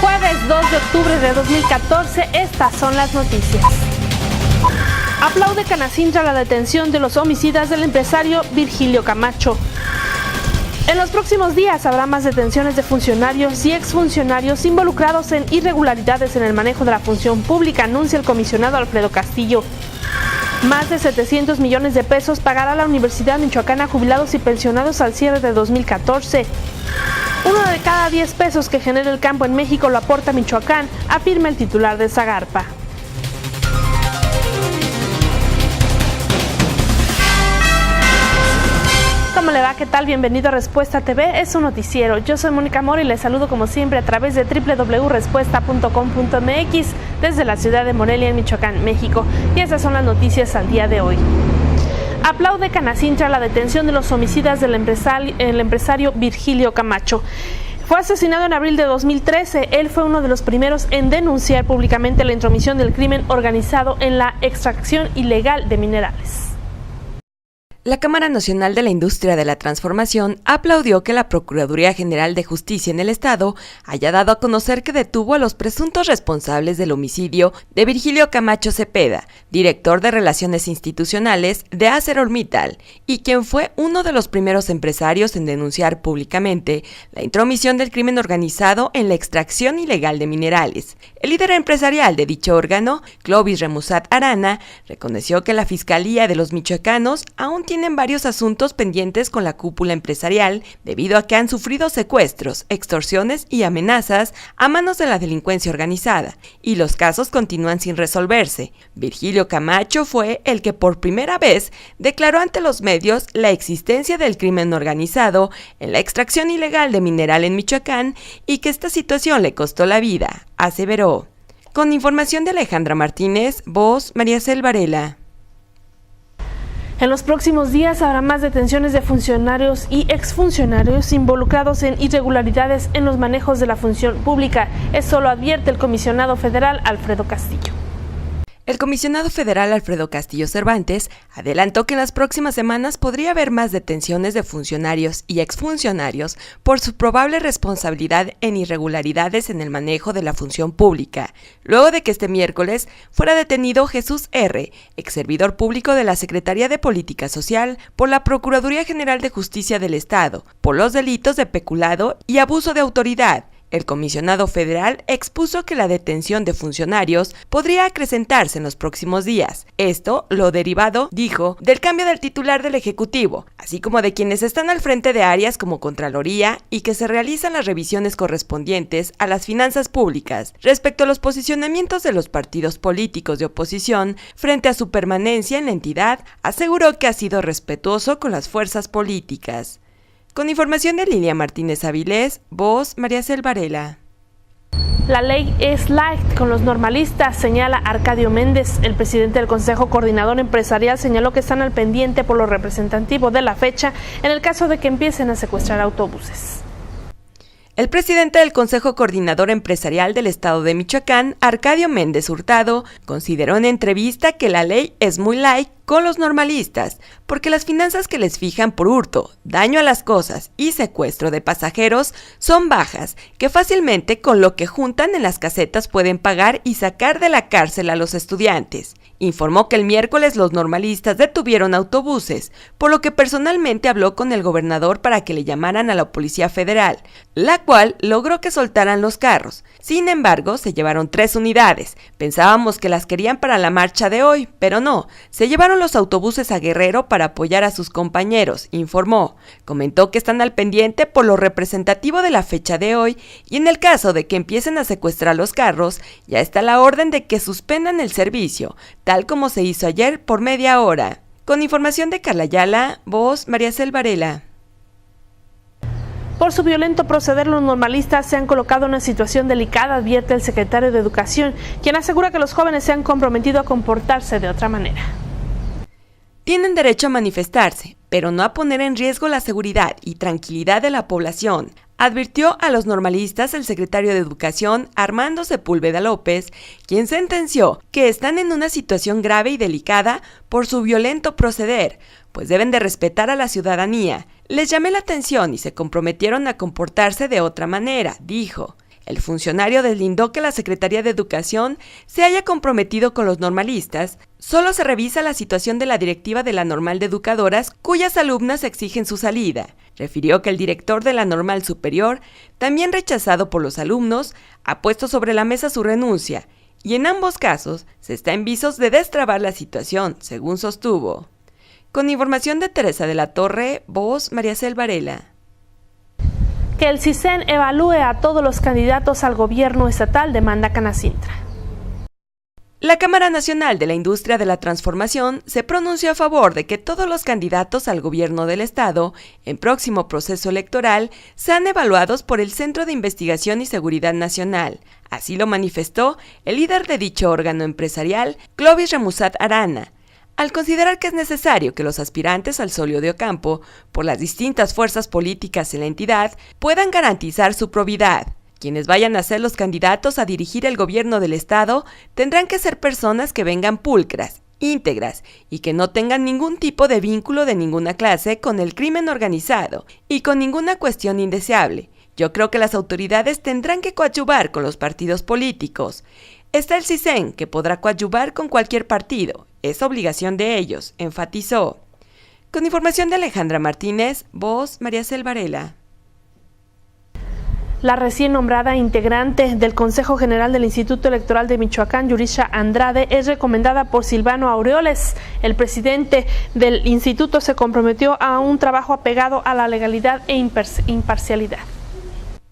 Jueves 2 de octubre de 2014, estas son las noticias. Aplaude Canacintra la detención de los homicidas del empresario Virgilio Camacho. En los próximos días habrá más detenciones de funcionarios y exfuncionarios involucrados en irregularidades en el manejo de la función pública, anuncia el comisionado Alfredo Castillo. Más de 700 millones de pesos pagará la Universidad Michoacana a jubilados y pensionados al cierre de 2014. 1 de cada 10 pesos que genera el campo en México lo aporta Michoacán, afirma el titular de Zagarpa. ¿Cómo le va? ¿Qué tal? Bienvenido a Respuesta TV, es un noticiero. Yo soy Mónica Mora y les saludo como siempre a través de www.respuesta.com.mx desde la ciudad de Morelia, en Michoacán, México. Y esas son las noticias al día de hoy. Aplaude Canacintra la detención de los homicidas del empresario Virgilio Camacho. Fue asesinado en abril de 2013. Él fue uno de los primeros en denunciar públicamente la intromisión del crimen organizado en la extracción ilegal de minerales. La Cámara Nacional de la Industria de la Transformación aplaudió que la Procuraduría General de Justicia en el Estado haya dado a conocer que detuvo a los presuntos responsables del homicidio de Virgilio Camacho Cepeda, director de Relaciones Institucionales de ArcelorMittal, y quien fue uno de los primeros empresarios en denunciar públicamente la intromisión del crimen organizado en la extracción ilegal de minerales. El líder empresarial de dicho órgano, Clovis Remusat Arana, reconoció que la Fiscalía de los Michoacanos aún tienen varios asuntos pendientes con la cúpula empresarial debido a que han sufrido secuestros, extorsiones y amenazas a manos de la delincuencia organizada, y los casos continúan sin resolverse. Virgilio Camacho fue el que por primera vez declaró ante los medios la existencia del crimen organizado en la extracción ilegal de mineral en Michoacán y que esta situación le costó la vida, aseveró. Con información de Alejandra Martínez, voz María Cel Varela. En los próximos días habrá más detenciones de funcionarios y exfuncionarios involucrados en irregularidades en los manejos de la función pública. Eso lo advierte el comisionado federal Alfredo Castillo. El comisionado federal Alfredo Castillo Cervantes adelantó que en las próximas semanas podría haber más detenciones de funcionarios y exfuncionarios por su probable responsabilidad en irregularidades en el manejo de la función pública, luego de que este miércoles fuera detenido Jesús R., exservidor público de la Secretaría de Política Social, por la Procuraduría General de Justicia del Estado, por los delitos de peculado y abuso de autoridad. El comisionado federal expuso que la detención de funcionarios podría acrecentarse en los próximos días. Esto lo derivado, dijo, del cambio del titular del Ejecutivo, así como de quienes están al frente de áreas como Contraloría y que se realizan las revisiones correspondientes a las finanzas públicas respecto a los posicionamientos de los partidos políticos de oposición frente a su permanencia en la entidad. Aseguró que ha sido respetuoso con las fuerzas políticas. Con información de Lilia Martínez Avilés, voz María Cel Varela. La ley es light con los normalistas, señala Arcadio Méndez. El presidente del Consejo Coordinador Empresarial señaló que están al pendiente por lo representativo de la fecha en el caso de que empiecen a secuestrar autobuses. El presidente del Consejo Coordinador Empresarial del Estado de Michoacán, Arcadio Méndez Hurtado, consideró en entrevista que la ley es muy light con los normalistas, porque las finanzas que les fijan por hurto, daño a las cosas y secuestro de pasajeros son bajas, que fácilmente con lo que juntan en las casetas pueden pagar y sacar de la cárcel a los estudiantes. Informó que el miércoles los normalistas detuvieron autobuses, por lo que personalmente habló con el gobernador para que le llamaran a la Policía Federal, la cual logró que soltaran los carros. Sin embargo, se llevaron 3 unidades. Pensábamos que las querían para la marcha de hoy, pero no, se llevaron los autobuses a Guerrero para apoyar a sus compañeros, informó. Comentó que están al pendiente por lo representativo de la fecha de hoy y en el caso de que empiecen a secuestrar los carros, ya está la orden de que suspendan el servicio, tal como se hizo ayer por media hora. Con información de Carla Ayala, voz María Cel Varela. Por su violento proceder, los normalistas se han colocado en una situación delicada, advierte el secretario de Educación, quien asegura que los jóvenes se han comprometido a comportarse de otra manera. Tienen derecho a manifestarse, pero no a poner en riesgo la seguridad y tranquilidad de la población, advirtió a los normalistas el secretario de Educación, Armando Sepúlveda López, quien sentenció que están en una situación grave y delicada por su violento proceder, pues deben de respetar a la ciudadanía. Les llamé la atención y se comprometieron a comportarse de otra manera, dijo. El funcionario deslindó que la Secretaría de Educación se haya comprometido con los normalistas. Solo se revisa la situación de la directiva de la Normal de Educadoras, cuyas alumnas exigen su salida. Refirió que el director de la Normal Superior, también rechazado por los alumnos, ha puesto sobre la mesa su renuncia, y en ambos casos se está en visos de destrabar la situación, según sostuvo. Con información de Teresa de la Torre, voz María Cel Varela. Que el CISEN evalúe a todos los candidatos al gobierno estatal, demanda Canacintra. La Cámara Nacional de la Industria de la Transformación se pronunció a favor de que todos los candidatos al gobierno del Estado en próximo proceso electoral sean evaluados por el Centro de Investigación y Seguridad Nacional. Así lo manifestó el líder de dicho órgano empresarial, Clovis Remusat Arana, al considerar que es necesario que los aspirantes al solio de Ocampo, por las distintas fuerzas políticas en la entidad, puedan garantizar su probidad. Quienes vayan a ser los candidatos a dirigir el gobierno del Estado tendrán que ser personas que vengan pulcras, íntegras y que no tengan ningún tipo de vínculo de ninguna clase con el crimen organizado y con ninguna cuestión indeseable. Yo creo que las autoridades tendrán que coadyuvar con los partidos políticos. Está el CISEN, que podrá coadyuvar con cualquier partido. Es obligación de ellos, enfatizó. Con información de Alejandra Martínez, voz María Cel Varela. La recién nombrada integrante del Consejo General del Instituto Electoral de Michoacán, Yurisha Andrade, es recomendada por Silvano Aureoles. El presidente del instituto se comprometió a un trabajo apegado a la legalidad e imparcialidad.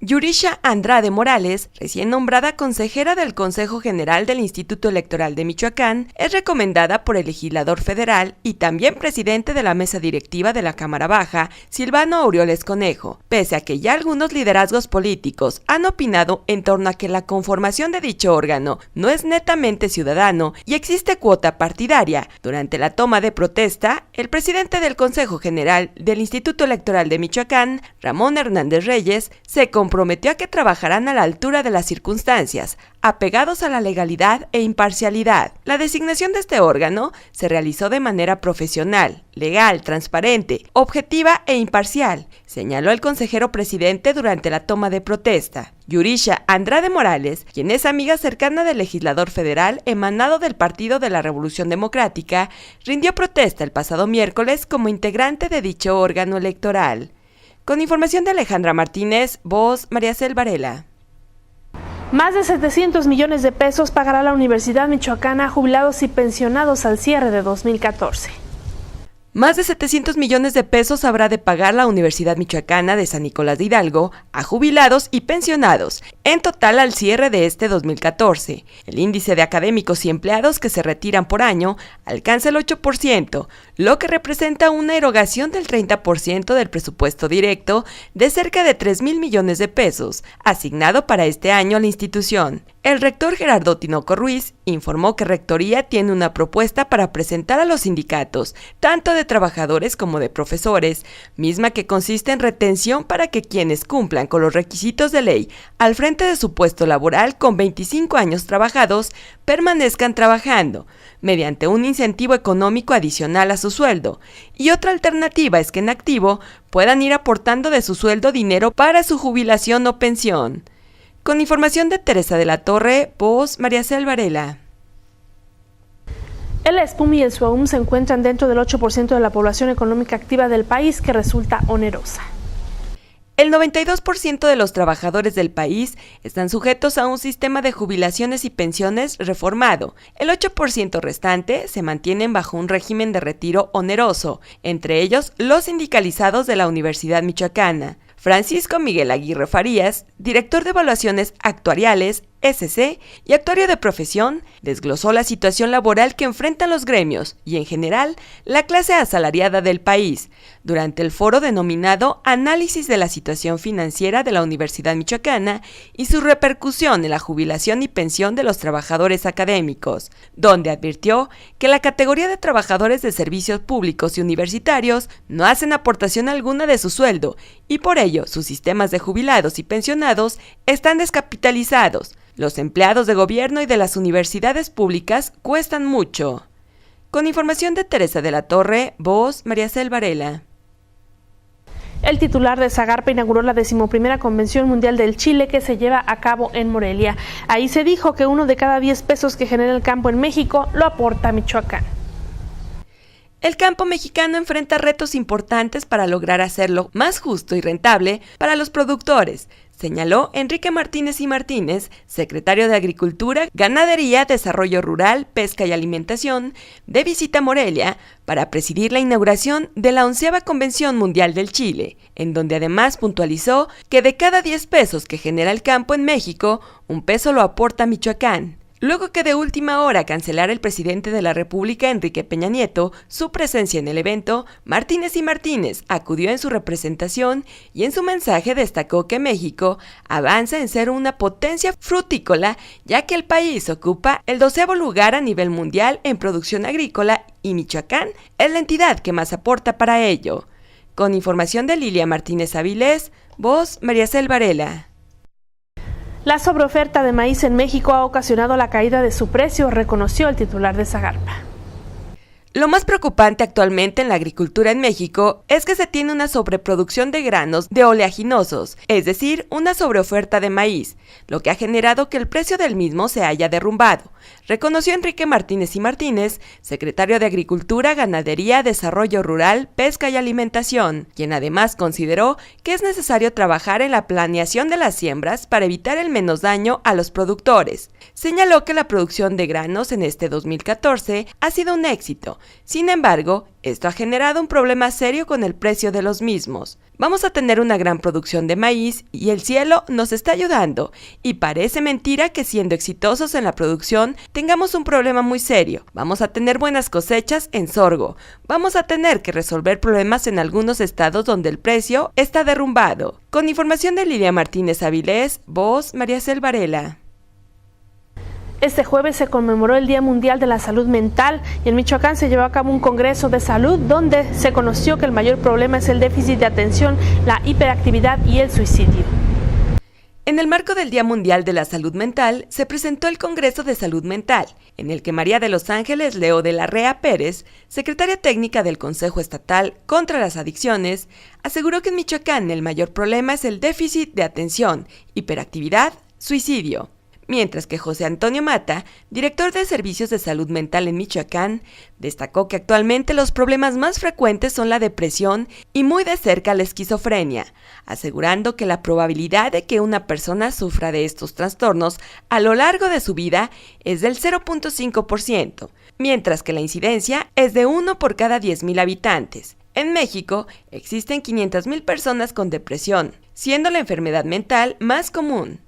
Yurisha Andrade Morales, recién nombrada consejera del Consejo General del Instituto Electoral de Michoacán, es recomendada por el legislador federal y también presidente de la mesa directiva de la Cámara Baja, Silvano Aureoles Conejo, pese a que ya algunos liderazgos políticos han opinado en torno a que la conformación de dicho órgano no es netamente ciudadano y existe cuota partidaria. Durante la toma de protesta, el presidente del Consejo General del Instituto Electoral de Michoacán, Ramón Hernández Reyes, se comprometió a que trabajarán a la altura de las circunstancias, apegados a la legalidad e imparcialidad. La designación de este órgano se realizó de manera profesional, legal, transparente, objetiva e imparcial, señaló el consejero presidente durante la toma de protesta. Yurisha Andrade Morales, quien es amiga cercana del legislador federal emanado del Partido de la Revolución Democrática, rindió protesta el pasado miércoles como integrante de dicho órgano electoral. Con información de Alejandra Martínez, voz María Cel Varela. Más de 700 millones de pesos pagará la Universidad Michoacana a jubilados y pensionados al cierre de 2014. Más de 700 millones de pesos habrá de pagar la Universidad Michoacana de San Nicolás de Hidalgo a jubilados y pensionados, en total al cierre de este 2014. El índice de académicos y empleados que se retiran por año alcanza el 8%, lo que representa una erogación del 30% del presupuesto directo de cerca de 3,000 millones de pesos, asignado para este año a la institución. El rector Gerardo Tinoco Ruiz informó que Rectoría tiene una propuesta para presentar a los sindicatos, tanto de trabajadores como de profesores, misma que consiste en retención para que quienes cumplan con los requisitos de ley al frente de su puesto laboral con 25 años trabajados permanezcan trabajando, mediante un incentivo económico adicional a su sueldo, y otra alternativa es que en activo puedan ir aportando de su sueldo dinero para su jubilación o pensión. Con información de Teresa de la Torre, voz María Cel Varela. El SPUM y el SUAUM se encuentran dentro del 8% de la población económica activa del país, que resulta onerosa. El 92% de los trabajadores del país están sujetos a un sistema de jubilaciones y pensiones reformado. El 8% restante se mantienen bajo un régimen de retiro oneroso, entre ellos los sindicalizados de la Universidad Michoacana. Francisco Miguel Aguirre Farías, director de evaluaciones actuariales, SC, y actuario de profesión, desglosó la situación laboral que enfrentan los gremios y, en general, la clase asalariada del país, durante el foro denominado Análisis de la situación financiera de la Universidad Michoacana y su repercusión en la jubilación y pensión de los trabajadores académicos, donde advirtió que la categoría de trabajadores de servicios públicos y universitarios no hacen aportación alguna de su sueldo y por ello sus sistemas de jubilados y pensionados están descapitalizados. Los empleados de gobierno y de las universidades públicas cuestan mucho. Con información de Teresa de la Torre, voz María Cel Varela. El titular de Zagarpa inauguró la 11ª Convención Mundial del Chile que se lleva a cabo en Morelia. Ahí se dijo que 1 de cada 10 pesos que genera el campo en México lo aporta Michoacán. El campo mexicano enfrenta retos importantes para lograr hacerlo más justo y rentable para los productores, señaló Enrique Martínez y Martínez, secretario de Agricultura, Ganadería, Desarrollo Rural, Pesca y Alimentación, de visita a Morelia para presidir la inauguración de la 11ª Convención Mundial del Chile, en donde además puntualizó que de cada 10 pesos que genera el campo en México, 1 peso lo aporta Michoacán. Luego que de última hora cancelara el presidente de la República, Enrique Peña Nieto, su presencia en el evento, Martínez y Martínez acudió en su representación y en su mensaje destacó que México avanza en ser una potencia frutícola, ya que el país ocupa el 12º lugar a nivel mundial en producción agrícola y Michoacán es la entidad que más aporta para ello. Con información de Lilia Martínez Avilés, voz María Cel Varela. La sobreoferta de maíz en México ha ocasionado la caída de su precio, reconoció el titular de Zagarpa. Lo más preocupante actualmente en la agricultura en México es que se tiene una sobreproducción de granos de oleaginosos, es decir, una sobreoferta de maíz, lo que ha generado que el precio del mismo se haya derrumbado, reconoció Enrique Martínez y Martínez, secretario de Agricultura, Ganadería, Desarrollo Rural, Pesca y Alimentación, quien además consideró que es necesario trabajar en la planeación de las siembras para evitar el menos daño a los productores. Señaló que la producción de granos en este 2014 ha sido un éxito. Sin embargo, esto ha generado un problema serio con el precio de los mismos. Vamos a tener una gran producción de maíz y el cielo nos está ayudando, y parece mentira que siendo exitosos en la producción tengamos un problema muy serio. Vamos a tener buenas cosechas en sorgo. Vamos a tener que resolver problemas en algunos estados donde el precio está derrumbado. Con información de Lilia Martínez Avilés, voz María Cel Varela. Este jueves se conmemoró el Día Mundial de la Salud Mental y en Michoacán se llevó a cabo un congreso de salud donde se conoció que el mayor problema es el déficit de atención, la hiperactividad y el suicidio. En el marco del Día Mundial de la Salud Mental, se presentó el Congreso de Salud Mental, en el que María de los Ángeles Leo de la Rea Pérez, secretaria técnica del Consejo Estatal contra las Adicciones, aseguró que en Michoacán el mayor problema es el déficit de atención, hiperactividad, suicidio. Mientras que José Antonio Mata, director de Servicios de Salud Mental en Michoacán, destacó que actualmente los problemas más frecuentes son la depresión y muy de cerca la esquizofrenia, asegurando que la probabilidad de que una persona sufra de estos trastornos a lo largo de su vida es del 0.5%, mientras que la incidencia es de 1 por cada 10,000 habitantes. En México existen 500,000 personas con depresión, siendo la enfermedad mental más común.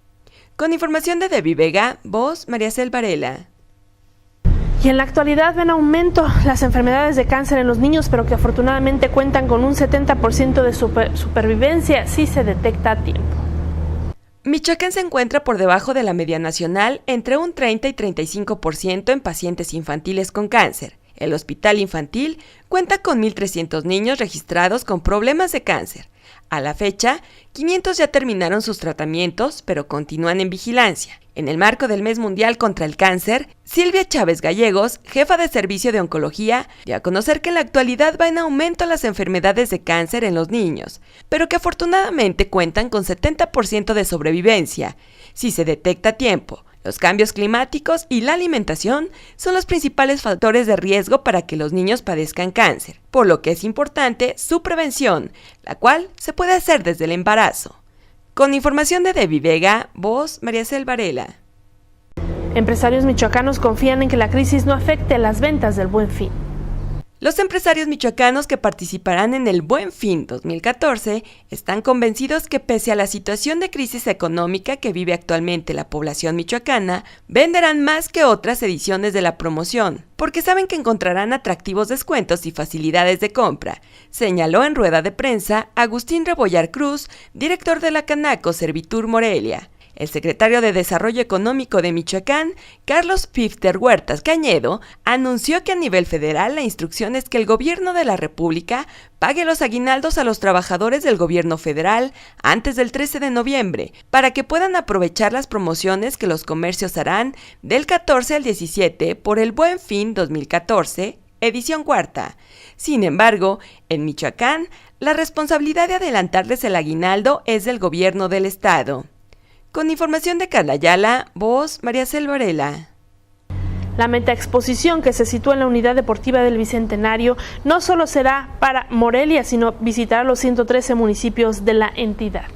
Con información de Debbie Vega, voz María Cel Varela. Y en la actualidad ven aumento las enfermedades de cáncer en los niños, pero que afortunadamente cuentan con un 70% de supervivencia si se detecta a tiempo. Michoacán se encuentra por debajo de la media nacional entre un 30 y 35% en pacientes infantiles con cáncer. El hospital infantil cuenta con 1,300 niños registrados con problemas de cáncer. A la fecha, 500 ya terminaron sus tratamientos, pero continúan en vigilancia. En el marco del Mes Mundial contra el Cáncer, Silvia Chávez Gallegos, jefa de Servicio de Oncología, dio a conocer que en la actualidad va en aumento las enfermedades de cáncer en los niños, pero que afortunadamente cuentan con 70% de sobrevivencia, si se detecta a tiempo. Los cambios climáticos y la alimentación son los principales factores de riesgo para que los niños padezcan cáncer, por lo que es importante su prevención, la cual se puede hacer desde el embarazo. Con información de Debbie Vega, voz María Cel Varela. Empresarios michoacanos confían en que la crisis no afecte las ventas del Buen Fin. Los empresarios michoacanos que participarán en el Buen Fin 2014 están convencidos que pese a la situación de crisis económica que vive actualmente la población michoacana, venderán más que otras ediciones de la promoción, porque saben que encontrarán atractivos descuentos y facilidades de compra, señaló en rueda de prensa Agustín Rebollar Cruz, director de la Canaco Servitur Morelia. El secretario de Desarrollo Económico de Michoacán, Carlos Pifter Huertas Cañedo, anunció que a nivel federal la instrucción es que el gobierno de la República pague los aguinaldos a los trabajadores del gobierno federal antes del 13 de noviembre, para que puedan aprovechar las promociones que los comercios harán del 14 al 17 por el Buen Fin 2014, edición cuarta. Sin embargo, en Michoacán, La responsabilidad de adelantarles el aguinaldo es del gobierno del estado. Con información de Carla Ayala, voz María Cel Varela. La metaexposición que se sitúa en la unidad deportiva del Bicentenario no solo será para Morelia, sino visitará los 113 municipios de la entidad.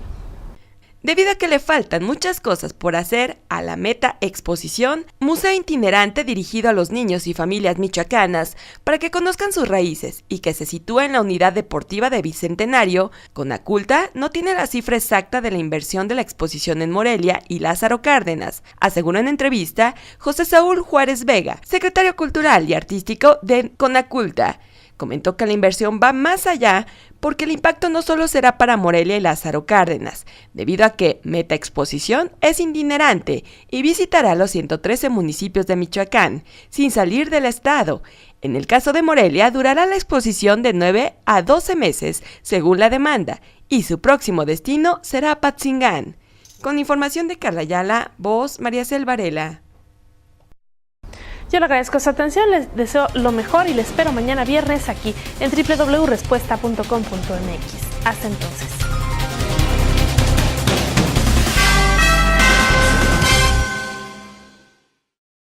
Debido a que le faltan muchas cosas por hacer a la Meta Exposición, museo itinerante dirigido a los niños y familias michoacanas para que conozcan sus raíces y que se sitúa en la unidad deportiva de Bicentenario, Conaculta no tiene la cifra exacta de la inversión de la exposición en Morelia y Lázaro Cárdenas, aseguró en entrevista José Saúl Juárez Vega, secretario cultural y artístico de Conaculta. Comentó que la inversión va más allá porque el impacto no solo será para Morelia y Lázaro Cárdenas, debido a que Meta Exposición es itinerante y visitará los 113 municipios de Michoacán, sin salir del estado. En el caso de Morelia, durará la exposición de 9 a 12 meses, según la demanda, y su próximo destino será Apatzingán. Con información de Carla Ayala, voz María Cel Varela. Yo le agradezco su atención, les deseo lo mejor y les espero mañana viernes aquí en www.respuesta.com.mx. Hasta entonces.